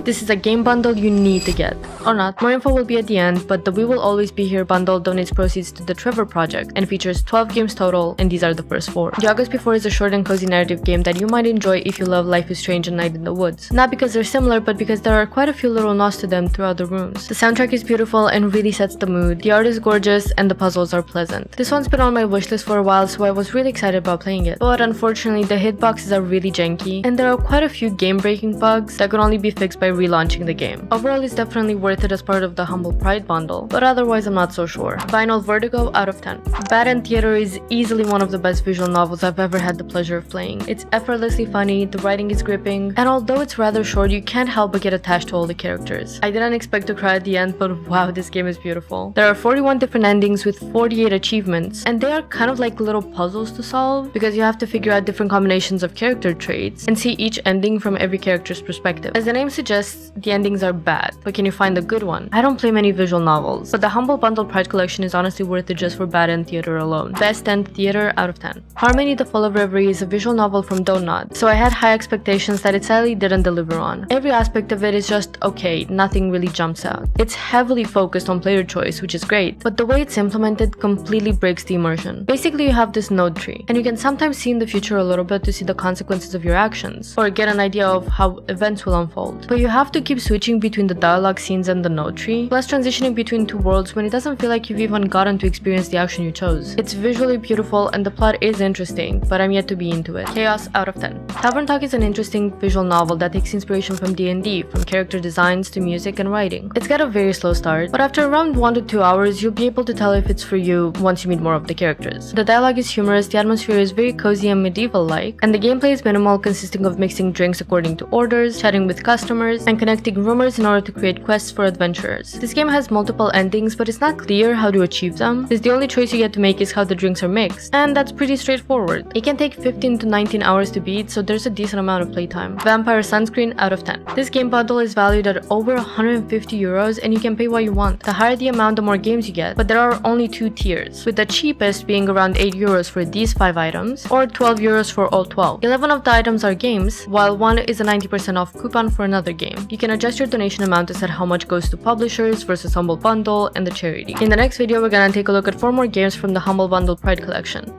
This is a game bundle you need to get. Or not. More info will be at the end, but the We Will Always Be Here bundle donates proceeds to the Trevor Project and features 12 games total, and these are the first 4. The August Before is a short and cozy narrative game that you might enjoy if you love Life is Strange and Night in the Woods. Not because they're similar, but because there are quite a few little nods to them throughout the rooms. The soundtrack is beautiful and really sets the mood, the art is gorgeous, and the puzzles are pleasant. This one's been on my wishlist for a while, so I was really excited about playing it. But unfortunately, the hitboxes are really janky, and there are quite a few game-breaking bugs that could only be fixed by relaunching the game. Overall, it's definitely worth it as part of the Humble Pride bundle, but otherwise I'm not so sure. Vinyl Vertigo out of 10. Bad End Theater is easily one of the best visual novels I've ever had the pleasure of playing. It's effortlessly funny, the writing is gripping, and although it's rather short, you can't help but get attached to all the characters. I didn't expect to cry at the end, but wow, this game is beautiful. There are 41 different endings with 48 achievements, and they are kind of like little puzzles to solve because you have to figure out different combinations of character traits and see each ending from every character's perspective. As the name suggests, the endings are bad, but can you find a good one? I don't play many visual novels, but the Humble Bundle Pride collection is honestly worth it just for Bad End Theater alone. Best End Theater out of 10. Harmony the Fall of Reverie is a visual novel from Donut, so I had high expectations that it sadly didn't deliver on. Every aspect of it is just okay, nothing really jumps out. It's heavily focused on player choice, which is great, but the way it's implemented completely breaks the immersion. Basically, you have this node tree, and you can sometimes see in the future a little bit to see the consequences of your actions, or get an idea of how events will unfold. But you have to keep switching between the dialogue scenes and the node tree, plus transitioning between two worlds when it doesn't feel like you've even gotten to experience the action you chose. It's visually beautiful and the plot is interesting, but I'm yet to be into it. Chaos out of 10. Tavern Talk is an interesting visual novel that takes inspiration from D&D, from character designs to music and writing. It's got a very slow start, but after around 1 to 2 hours, you'll be able to tell if it's for you once you meet more of the characters. The dialogue is humorous, the atmosphere is very cozy and medieval-like, and the gameplay is minimal, consisting of mixing drinks according to orders, chatting with customers, and connecting rumors in order to create quests for adventurers. This game has multiple endings, but it's not clear how to achieve them, because the only choice you get to make is how the drinks are mixed, and that's pretty straightforward. It can take 15 to 19 hours to beat, so there's a decent amount of playtime. Vampire Sunscreen out of 10. This game bundle is valued at over 150 euros, and you can pay what you want. The higher the amount, the more games you get, but there are only 2 tiers, with the cheapest being around 8 euros for these 5 items, or 12 euros for all 12. 11 of the items are games, while one is a 90% off coupon for another game. You can adjust your donation amount to set how much goes to publishers versus Humble Bundle and the charity. In the next video, we're gonna take a look at 4 more games from the Humble Bundle Pride collection.